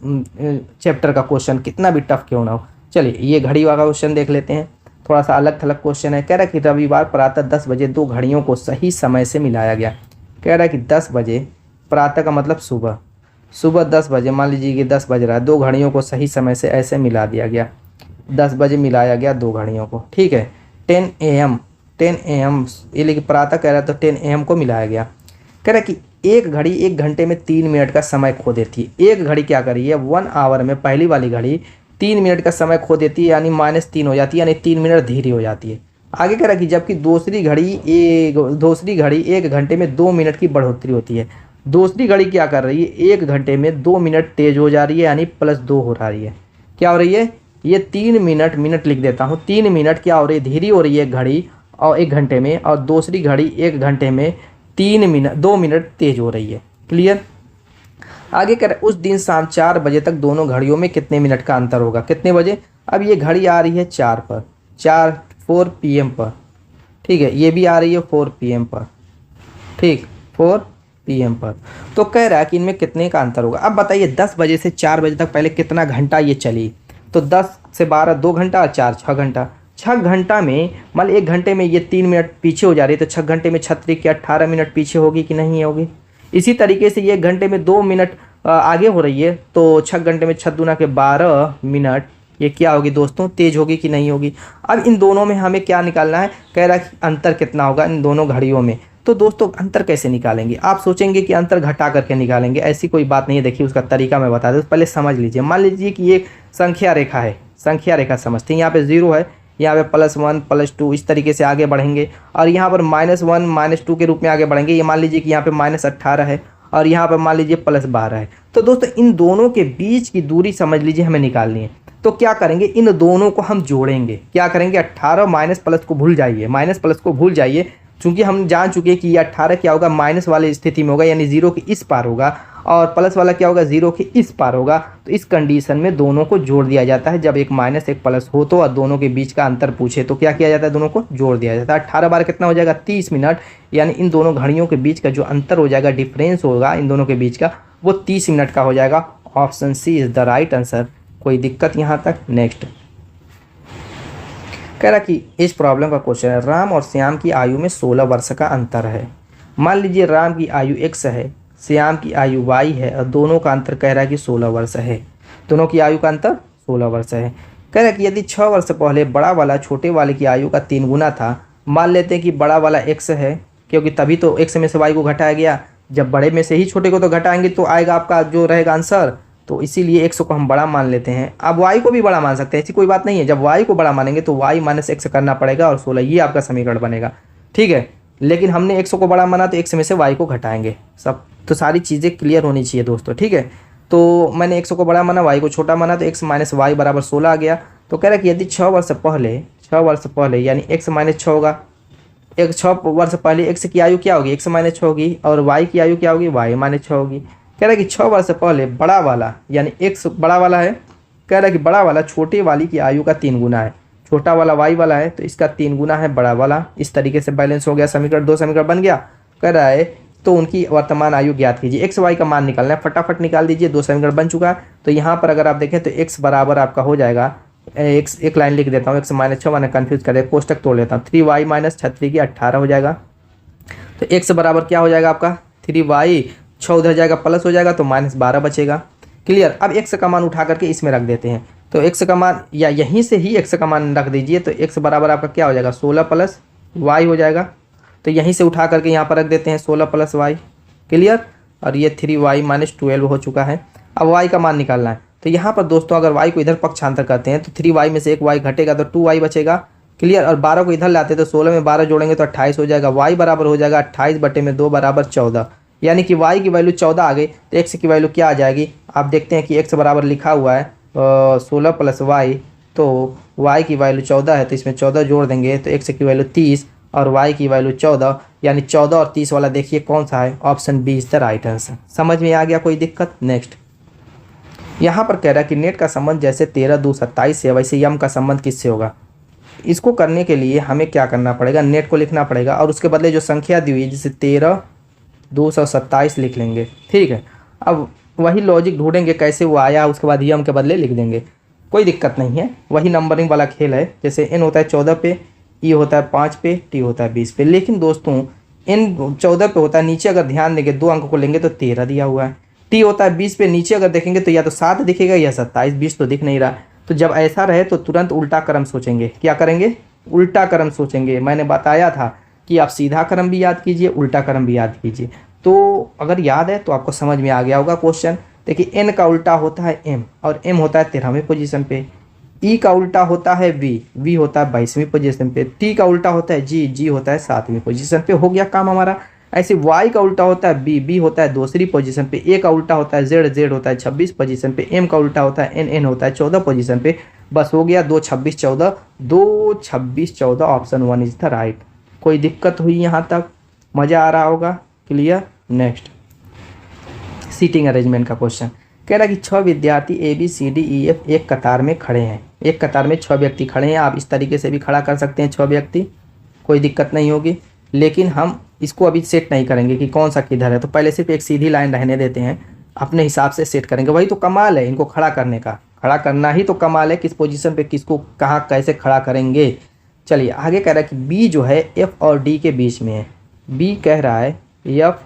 चैप्टर का क्वेश्चन कितना भी टफ क्यों ना हो, चलिए ये घड़ी वाला क्वेश्चन देख लेते हैं, थोड़ा सा अलग थलग क्वेश्चन है। कह रहा है कि रविवार प्रातः 10 बजे दो घड़ियों को सही समय से मिलाया गया। कह रहा है कि 10 बजे, प्रातः का मतलब सुबह, सुबह 10 बजे, मान लीजिए कि 10 बज रहा है, दो घड़ियों को सही समय से ऐसे मिला दिया गया, 10 बजे मिलाया गया दो घड़ियों को, ठीक है। 10 AM, 10 AM ये लेकिन प्रातः कह रहा है तो 10 AM को मिलाया गया। कह रहा है कि एक घड़ी 1 घंटे में 3 मिनट का समय खो देती है। एक घड़ी क्या करी है, 1 आवर में पहली वाली घड़ी 3 मिनट का समय खो देती है, यानी -3 हो जाती है, यानी 3 मिनट धीरे हो जाती है। आगे कह रहा है कि जबकि दूसरी घड़ी 1 घंटे में 2 मिनट की बढ़ोतरी होती है। दूसरी घड़ी क्या कर रही है, 1 घंटे में 2 मिनट तेज हो जा रही है, यानी +2 हो रही है। क्या हो रही है, ये 3 मिनट लिख देता हूँ, 3 मिनट क्या हो रही है, धीरे हो रही है घड़ी और 1 घंटे में, और दूसरी घड़ी 1 घंटे में 2 मिनट तेज हो रही है। क्लियर। आगे कह रहे उस दिन शाम 4 बजे तक दोनों घड़ियों में कितने मिनट का अंतर होगा। कितने बजे, अब ये घड़ी आ रही है 4 पर, 4 PM पर, ठीक है, ये भी आ रही है 4 PM पर, ठीक, 4 PM पर। तो कह रहा है कि इनमें कितने का अंतर होगा। अब बताइए 10 बजे से 4 बजे तक पहले कितना घंटा ये चली, तो 10 से 12 2 घंटा और 4 6 घंटा। 6 घंटा में मान 1 घंटे में ये 3 मिनट पीछे हो जा रही है, तो 6 घंटे में 36 के 18 मिनट पीछे होगी कि नहीं होगी। इसी तरीके से ये 1 घंटे में 2 मिनट आगे हो रही है, तो 6 घंटे में 6 दूना के 12 मिनट, ये क्या होगी दोस्तों, तेज होगी कि नहीं होगी। अब इन दोनों में हमें क्या निकालना है, कह रहा है कि अंतर कितना होगा इन दोनों घड़ियों में। तो दोस्तों अंतर कैसे निकालेंगे, आप सोचेंगे कि अंतर घटा करके निकालेंगे, ऐसी कोई बात नहीं है। देखिए उसका तरीका मैं बता दूँ, पहले समझ लीजिए। मान लीजिए कि ये संख्या रेखा है, संख्या रेखा समझते हैं, यहाँ पे 0 है, यहाँ पे +1 +2 इस तरीके से आगे बढ़ेंगे, और यहाँ पर -1 -2 के रूप में आगे बढ़ेंगे। ये मान लीजिए कि यहाँ पे -18 है और यहाँ पर मान लीजिए +12 है। तो दोस्तों इन दोनों के बीच की दूरी समझ लीजिए हमें निकालनी है। तो क्या करेंगे, इन दोनों को हम जोड़ेंगे। क्या करेंगे, 18 माइनस प्लस को भूल जाइए, माइनस प्लस को भूल जाइए, क्योंकि हम जान चुके हैं कि ये 18 क्या होगा, माइनस वाली स्थिति में होगा, यानी 0 के इस पार होगा, और प्लस वाला क्या होगा, 0 के इस पार होगा। तो इस कंडीशन में दोनों को जोड़ दिया जाता है। जब एक माइनस एक प्लस हो तो और दोनों के बीच का अंतर पूछे तो क्या किया जाता है, दोनों को जोड़ दिया जाता है। 18 बार कितना हो जाएगा, 30 मिनट, यानी इन दोनों घड़ियों के बीच का जो अंतर हो जाएगा, डिफरेंस होगा इन दोनों के बीच का, वो 30 मिनट का हो जाएगा। Option C is the right answer. कोई दिक्कत यहाँ तक। नेक्स्ट कह रहा कि इस प्रॉब्लम का क्वेश्चन है, राम और श्याम की आयु में 16 वर्ष का अंतर है। मान लीजिए राम की आयु x है, श्याम की आयु y है, और दोनों का अंतर कह रहा है कि 16 वर्ष है। दोनों की आयु का अंतर 16 वर्ष है। कह रहा है कि यदि 6 वर्ष पहले बड़ा वाला छोटे वाले की आयु का 3 गुना था, मान लेते हैं कि बड़ा वाला x है, क्योंकि तभी तो x में से y को घटाया गया, जब बड़े में से ही छोटे को तो घटाएंगे तो आएगा आपका जो रहेगा आंसर, तो इसीलिए x को हम बड़ा मान लेते हैं। अब y को भी बड़ा मान सकते हैं, ऐसी कोई बात नहीं है। जब y को बड़ा मानेंगे तो y माइनस x करना पड़ेगा और 16, ये आपका समीकरण बनेगा, ठीक है। लेकिन हमने x को बड़ा माना तो x में से y को घटाएंगे। सब तो सारी चीज़ें क्लियर होनी चाहिए दोस्तों, ठीक है। तो मैंने x को बड़ा माना, y को छोटा माना, तो x माइनस वाई बराबर 16 आ गया। तो कह रहा है कि यदि 6 वर्ष पहले यानी x माइनस 6 होगा, 6 वर्ष पहले x की आयु क्या होगी, x माइनस 6 होगी, और y की आयु क्या होगी, y माइनस 6 होगी। कह रहा है कि 6 वर्ष पहले बड़ा वाला यानी x बड़ा वाला है, कह रहा है कि बड़ा वाला छोटे वाली की आयु का 3 गुना है, छोटा वाला y वाला है तो इसका 3 गुना है बड़ा वाला। इस तरीके से बैलेंस हो गया, समीकरण 2 समीकरण बन गया। कह रहा है तो उनकी वर्तमान आयु ज्ञात कीजिए, x y का मान निकालना है, फटाफट निकाल दीजिए। 2 समीकरण बन चुका है। तो यहाँ पर अगर आप देखें तो x बराबर आपका हो जाएगा, x एक लाइन लिख देता हूँ, x माइनस 6 मैंने कन्फ्यूज कर दिया, कोष्टक तोड़ लेता हूँ, 3y माइनस 36 की 18 हो जाएगा। तो x बराबर क्या हो जाएगा आपका 3y, 6 उधर जाएगा प्लस हो जाएगा तो -12 बचेगा। क्लियर। अब x का मान उठा करके इसमें रख देते हैं, तो x का मान या यहीं से ही x का मान रख दीजिए, तो x बराबर आपका क्या हो जाएगा 16 प्लस y हो जाएगा। तो यहीं से उठा करके यहाँ पर रख देते हैं 16 प्लस y। क्लियर। और ये 3y माइनस 12 हो चुका है। अब y का मान निकालना है, तो यहाँ पर दोस्तों अगर y को इधर पक्षांतर करते हैं तो 3y में से एक y घटेगा तो 2y बचेगा। क्लियर। और 12 को इधर लाते तो 16 में 12 जोड़ेंगे तो 28 हो जाएगा। y बराबर हो जाएगा 28/2 बराबर 14, यानी कि y की वैल्यू 14 आ गई। तो x की वैल्यू क्या आ जाएगी, आप देखते हैं कि x बराबर लिखा हुआ है 16 प्लस y, तो y की वैल्यू 14 है, तो इसमें 14 जोड़ देंगे तो x की वैल्यू 30 और y की वैल्यू 14, यानी 14 और 30 वाला देखिए कौन सा है, option B is the right answer. समझ में आ गया, कोई दिक्कत। नेक्स्ट यहाँ पर कह रहा है कि नेट का संबंध जैसे 13 2 27 है, वैसे यम का संबंध किससे होगा। इसको करने के लिए हमें क्या करना पड़ेगा, नेट को लिखना पड़ेगा और उसके बदले जो संख्या दी हुई है जैसे 13 227 लिख लेंगे। ठीक है। अब वही लॉजिक ढूंढेंगे कैसे वो आया, उसके बाद यम के बदले लिख देंगे। कोई दिक्कत नहीं है, वही नंबरिंग वाला खेल है। जैसे n होता है 14 पे, e होता है 5 पे, t होता है 20 पे। लेकिन दोस्तों n 14 पे होता है, नीचे अगर ध्यान देंगे 2 अंक को लेंगे तो 13 दिया हुआ है। t होता है 20 पे, नीचे अगर देखेंगे तो या तो 7 दिखेगा या 27, 20 तो दिख नहीं रहा। तो जब ऐसा रहे तो तुरंत उल्टा क्रम सोचेंगे। क्या करेंगे? उल्टा क्रम सोचेंगे। मैंने बताया था कि आप सीधा क्रम भी याद कीजिए, उल्टा क्रम भी याद कीजिए। तो अगर याद है तो आपको समझ में आ गया होगा क्वेश्चन। देखिए n का उल्टा होता है m, और m होता है 13वें पोजीशन पे। e का उल्टा होता है v होता है 22वीं पोजीशन पे। t का उल्टा होता है g होता है 7वीं पोजीशन पे। हो गया काम हमारा। ऐसे y का उल्टा होता है b होता है दूसरी पोजीशन पे। a का उल्टा होता है z होता है 26 पोजीशन पे। m का उल्टा होता है n होता है 14 पोजीशन पे। बस हो गया 2 26 14, 2 26 14, ऑप्शन 1 इज द राइट। कोई दिक्कत हुई यहाँ तक? मज़ा आ रहा होगा? क्लियर। नेक्स्ट सीटिंग अरेंजमेंट का क्वेश्चन कह रहा है कि 6 विद्यार्थी ABCDEF एक कतार में खड़े हैं। एक कतार में 6 व्यक्ति खड़े हैं। आप इस तरीके से भी खड़ा कर सकते हैं 6 व्यक्ति, कोई दिक्कत नहीं होगी। लेकिन हम इसको अभी सेट नहीं करेंगे कि कौन सा किधर है, तो पहले सिर्फ एक सीधी लाइन रहने देते हैं, अपने हिसाब से सेट करेंगे। वही तो कमाल है इनको खड़ा करने का, खड़ा करना ही तो कमाल है। किस पोजीशन पे किसको कहाँ कैसे खड़ा करेंगे। चलिए आगे कह रहा है कि बी जो है एफ और डी के बीच में है। बी कह रहा है एफ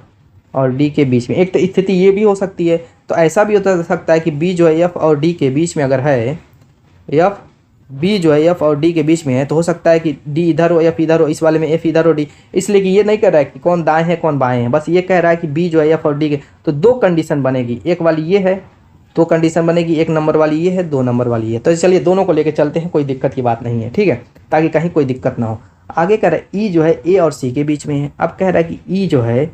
और डी के बीच में। एक तो स्थिति ये भी हो सकती है, तो ऐसा भी हो सकता है कि बी जो है एफ और डी के बीच में अगर है, एफ बी जो है एफ और डी के बीच में है, तो हो सकता है कि डी इधर हो एफ इधर हो, इस वाले में एफ इधर हो डी। इसलिए कि ये नहीं कह रहा है कि कौन दाएं है कौन बाएं है, बस ये कह रहा है कि बी जो है एफ और डी के। तो 2 कंडीशन बनेगी, एक वाली ये है, 2 कंडीशन बनेगी, 1 नंबर वाली ये है, 2 नंबर वाली ये। तो चलिए दोनों को लेकर चलते हैं, कोई दिक्कत की बात नहीं है, ठीक है, ताकि कहीं कोई दिक्कत ना हो। आगे कह रहा है ई जो है ए और सी के बीच में है। अब कह रहा है कि ई जो है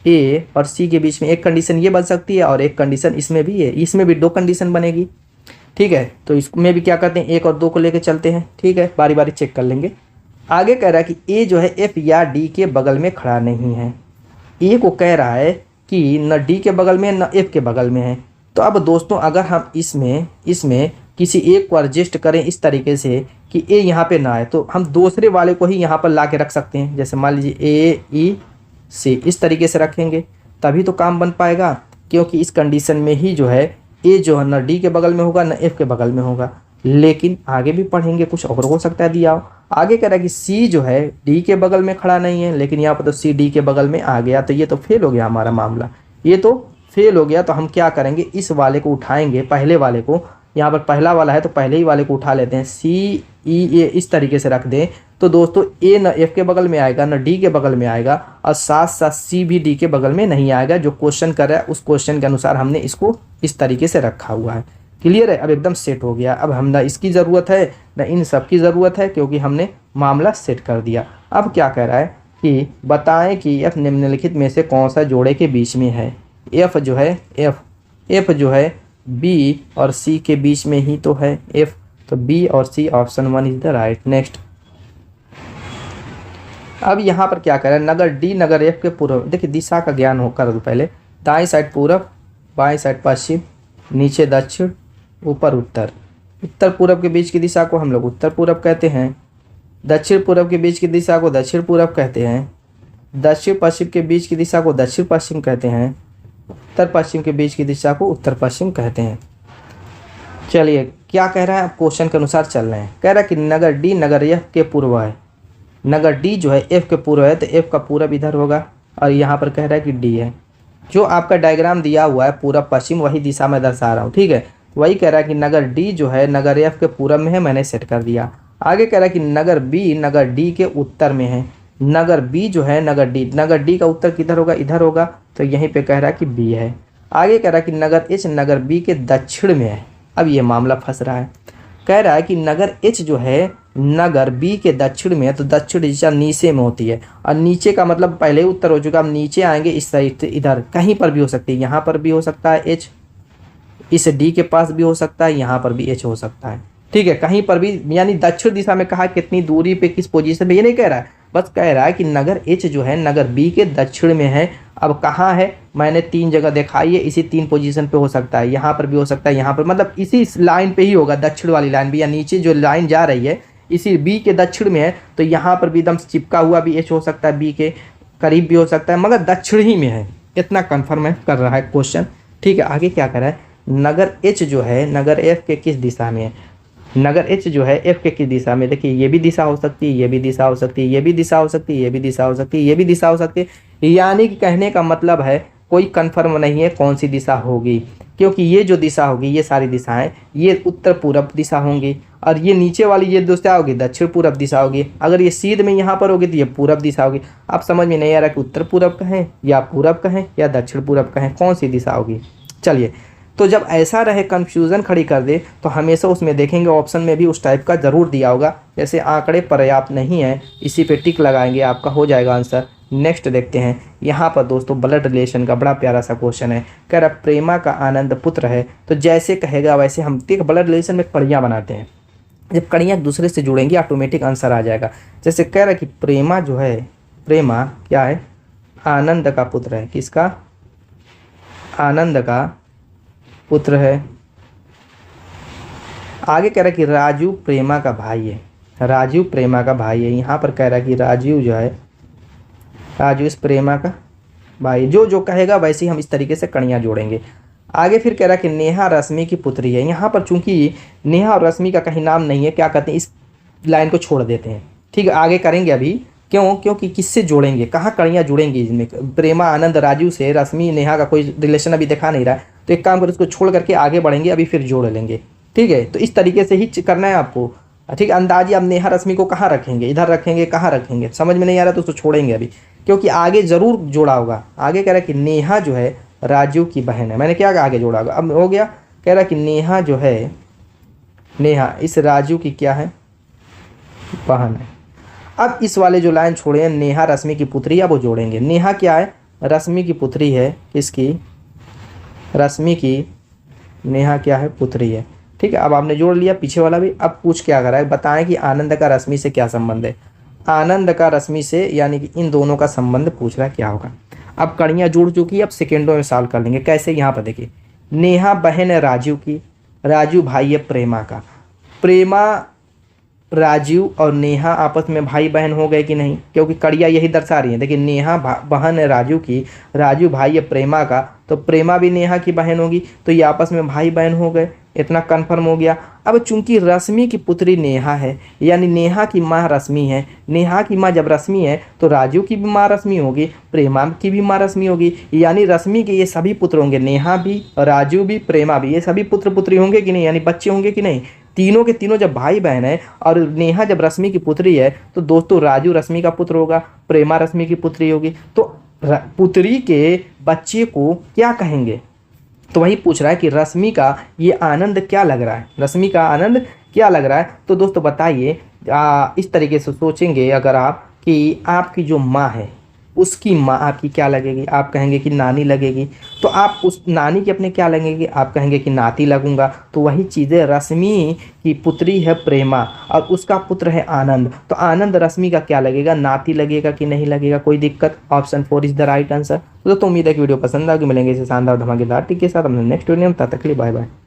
ए और सी के बीच में एक कंडीशन ये बन सकती है और एक कंडीशन इसमें भी है, इसमें भी 2 कंडीशन बनेगी, ठीक है। तो इसमें भी क्या करते हैं, 1 और 2 को लेकर चलते हैं, ठीक है, बारी बारी चेक कर लेंगे। आगे कह रहा है कि ए जो है एफ या डी के बगल में खड़ा नहीं है। ए को कह रहा है कि न डी के बगल में न एफ के बगल में है। तो अब दोस्तों अगर हम इसमें किसी एक को एडजस्ट करें इस तरीके से कि ए यहाँ पे ना आए, तो हम दूसरे वाले को ही यहाँ पर ला के रख सकते हैं। जैसे मान लीजिए ए ई सी, इस तरीके से रखेंगे तभी तो काम बन पाएगा, क्योंकि इस कंडीशन में ही जो है ए जो है न डी के बगल में होगा न एफ के बगल में होगा। लेकिन आगे भी पढ़ेंगे, कुछ और हो सकता है दिया हो। आगे कह रहा है कि सी जो है डी के बगल में खड़ा नहीं है, लेकिन यहाँ पर तो सी डी के बगल में आ गया, तो ये तो फेल हो गया हमारा मामला, ये तो फेल हो गया। तो हम क्या करेंगे, इस वाले को उठाएंगे, पहले वाले को, यहाँ पर पहला वाला है तो पहले ही वाले को उठा लेते हैं। सी ई ए इस तरीके से रख दें तो दोस्तों ए न एफ के बगल में आएगा न डी के बगल में आएगा, और साथ साथ सी भी डी के बगल में नहीं आएगा। जो क्वेश्चन कर रहा है उस क्वेश्चन के अनुसार हमने इसको इस तरीके से रखा हुआ है। क्लियर है? अब एकदम सेट हो गया। अब हम ना इसकी ज़रूरत है न इन सब की ज़रूरत है, क्योंकि हमने मामला सेट कर दिया। अब क्या कह रहा है कि बताएं कि एफ निम्नलिखित में से कौन सा जोड़े के बीच में है। एफ जो है एफ जो है बी और सी के बीच में ही तो है एफ, तो बी और C, option 1 is the right. Next अब यहाँ पर क्या करें, नगर डी नगर एफ के पूर्व, देखिए दिशा का ज्ञान हो कर दो पहले। दाएं साइड पूरब, बाएं साइड पश्चिम, नीचे दक्षिण, ऊपर उत्तर। उत्तर पूरब के बीच की दिशा को हम लोग उत्तर पूरब कहते हैं, दक्षिण पूरब के बीच की दिशा को दक्षिण पूरब कहते हैं, दक्षिण पश्चिम के बीच की दिशा को दक्षिण पश्चिम कहते हैं, उत्तर पश्चिम के बीच की दिशा को उत्तर पश्चिम कहते हैं। चलिए क्या कह रहा है, क्वेश्चन के अनुसार चल रहे हैं। कह रहा है कि नगर डी नगर एफ के पूर्व है। नगर डी जो है एफ के पूर्व है, तो एफ का पूरब इधर होगा, और यहाँ पर कह रहा है कि डी है। जो आपका डायग्राम दिया हुआ है पूरब पश्चिम, वही दिशा में दर्शा रहा हूँ, ठीक है। वही कह रहा है कि नगर डी जो है नगर एफ के पूरब में है, मैंने सेट कर दिया। आगे कह रहा है कि नगर बी नगर डी के उत्तर में है। नगर बी जो है नगर डी का उत्तर किधर होगा, इधर होगा, तो यहीं पे कह रहा है कि बी है। आगे कह रहा है कि नगर एच नगर बी के दक्षिण में है। अब ये मामला फंस रहा है। कह रहा है कि नगर एच जो है नगर बी के दक्षिण में है, तो दक्षिण दिशा नीचे में होती है, और नीचे का मतलब पहले ही उत्तर हो चुका। अब नीचे आएंगे इस साइड से, इधर कहीं पर भी हो सकती है, यहाँ पर भी हो सकता है एच, इस डी के पास भी हो सकता है, यहाँ पर भी एच हो सकता है, ठीक है, कहीं पर भी। यानी दक्षिण दिशा में कहा कितनी दूरी पे किस पोजीशन पे, ये नहीं कह रहा है, बस कह रहा है कि नगर एच जो है नगर बी के दक्षिण में है। अब कहाँ है, मैंने 3 जगह दिखाई है, इसी 3 पोजीशन पे हो सकता है, यहाँ पर भी हो सकता है, यहाँ पर, मतलब इसी लाइन पे ही होगा, दक्षिण वाली लाइन भी, या नीचे जो लाइन जा रही है इसी बी के दक्षिण में है, तो यहाँ पर भी एकदम चिपका हुआ भी एच हो सकता है, बी के करीब भी हो सकता है, मगर दक्षिण ही में है, इतना कन्फर्म है कर रहा है क्वेश्चन, ठीक है। आगे क्या कर रहा है, नगर एच जो है नगर एफ के किस दिशा में है, नगर एच जो है एफ के किस दिशा में, देखिए ये भी दिशा हो सकती है, ये भी दिशा हो सकती है, ये भी दिशा हो सकती है, ये भी दिशा हो सकती है, ये भी दिशा हो सकती है। यानी कि कहने का मतलब है कोई कंफर्म नहीं है कौन सी दिशा होगी, क्योंकि ये जो दिशा होगी, ये सारी दिशाएं, ये उत्तर पूरब दिशा होंगी, और ये नीचे वाली ये दिशा होगी दक्षिण पूरब दिशा होगी। अगर ये सीध में यहाँ पर होगी तो ये पूरब दिशा होगी। आप समझ में नहीं आ रहा कि उत्तर पूरब कहें या पूरब कहें या दक्षिण पूरब कहें, कौन सी दिशा होगी। चलिए, तो जब ऐसा रहे कन्फ्यूज़न खड़ी कर दे तो हमेशा उसमें देखेंगे ऑप्शन में भी उस टाइप का ज़रूर दिया होगा, जैसे आंकड़े पर्याप्त नहीं है, इसी पे टिक लगाएंगे, आपका हो जाएगा आंसर। नेक्स्ट देखते हैं यहाँ पर दोस्तों, ब्लड रिलेशन का बड़ा प्यारा सा क्वेश्चन है। कह रहा प्रेमा का आनंद पुत्र है, तो जैसे कहेगा वैसे हम देख ब्लड रिलेशन में कड़ियाँ बनाते हैं, जब कड़ियाँ दूसरे से जुड़ेंगी ऑटोमेटिक आंसर आ जाएगा। जैसे कह रहा है कि प्रेमा जो है, प्रेमा क्या है, आनंद का पुत्र है। किसका? आनंद का पुत्र है। आगे कह रहा है कि राजू प्रेमा का भाई है, राजू प्रेमा का भाई है। यहाँ पर कह रहा है कि राजू जो है, राजू इस प्रेमा का भाई, जो जो कहेगा वैसे ही हम इस तरीके से कड़ियाँ जोड़ेंगे। आगे फिर कह रहा है कि नेहा रश्मि की पुत्री है। यहाँ पर चूंकि नेहा और रश्मि का कहीं नाम नहीं है, क्या कहते हैं, इस लाइन को छोड़ देते हैं। ठीक है, आगे करेंगे अभी, क्यों, क्योंकि किससे जोड़ेंगे, कहाँ कड़ियाँ जुड़ेंगी इसमें, प्रेमा आनंद राजू से, रश्मि नेहा का कोई रिलेशन अभी दिखा नहीं रहा है, तो एक काम करो, इसको छोड़ करके आगे बढ़ेंगे, अभी फिर जोड़ लेंगे। ठीक है, तो इस तरीके से ही करना है आपको। ठीक है, अंदाजी अब नेहा रश्मि को कहाँ रखेंगे, इधर रखेंगे, कहाँ रखेंगे, समझ में नहीं आ रहा तो उसको छोड़ेंगे अभी, क्योंकि आगे जरूर जोड़ा होगा। आगे कह रहा है कि नेहा जो है राजू की बहन है, मैंने क्या कहा, आगे जोड़ा होगा, अब हो गया। कह रहा है कि नेहा जो है, नेहा इस राजू की क्या है, बहन है। अब इस वाले जो लाइन छोड़े हैं, नेहा रश्मि की पुत्री, अब वो जोड़ेंगे। नेहा क्या है, रश्मि की पुत्री है। किसकी? रश्मि की, नेहा क्या है, पुत्री है। ठीक है, अब आपने जोड़ लिया पीछे वाला भी। अब पूछ क्या कर रहा है, बताएं कि आनंद का रश्मि से क्या संबंध है। आनंद का रश्मि से यानी कि इन दोनों का संबंध पूछ रहा है, क्या होगा। अब कड़ियाँ जुड़ चुकी है, अब सेकेंडों में सॉल्व कर लेंगे। कैसे, यहाँ पर देखिए, नेहा बहन है राजू की, राजू भाई है प्रेमा का। प्रेमा, राजू और नेहा आपस में भाई बहन हो गए कि नहीं, क्योंकि कड़ियाँ यही दर्शा रही हैं। देखिए, नेहा बहन है राजू की, राजू भाई है प्रेमा का, तो प्रेमा भी नेहा की बहन होगी, तो ये आपस में भाई बहन हो गए, इतना कन्फर्म हो गया। अब चूंकि रश्मि की पुत्री नेहा है, यानी नेहा की माँ रश्मि है, नेहा की माँ जब रश्मि है तो राजू की भी माँ रश्मि होगी, प्रेमा की भी माँ रश्मि होगी, यानी रश्मि के ये सभी पुत्र होंगे, नेहा भी, राजू भी, प्रेमा भी, ये सभी पुत्र पुत्री होंगे कि नहीं, यानी बच्चे होंगे कि नहीं। तीनों के तीनों जब भाई बहन है और नेहा जब रश्मि की पुत्री है, तो दोस्तों राजू रश्मि का पुत्र होगा, प्रेमा रश्मि की पुत्री होगी, तो पुत्री के बच्चे को क्या कहेंगे। तो वही पूछ रहा है कि रश्मि का ये आनंद क्या लग रहा है, रश्मि का आनंद क्या लग रहा है। तो दोस्तों बताइए, इस तरीके से सोचेंगे अगर आप कि आपकी जो माँ है उसकी माँ आपकी क्या लगेगी, आप कहेंगे कि नानी लगेगी, तो आप उस नानी की अपने क्या लगेगी, आप कहेंगे कि नाती लगूंगा। तो वही चीज़ें, रश्मि की पुत्री है प्रेमा और उसका पुत्र है आनंद, तो आनंद रश्मि का क्या लगेगा, नाती लगेगा कि नहीं लगेगा, कोई दिक्कत। Option 4 is the right answer. तो उम्मीद है कि वीडियो पसंद आएगी, मिलेंगे इसे शानदार धमाकेदार टिप के साथ अपने नेक्स्ट वीडियो में, तब तक के लिए बाय बाय।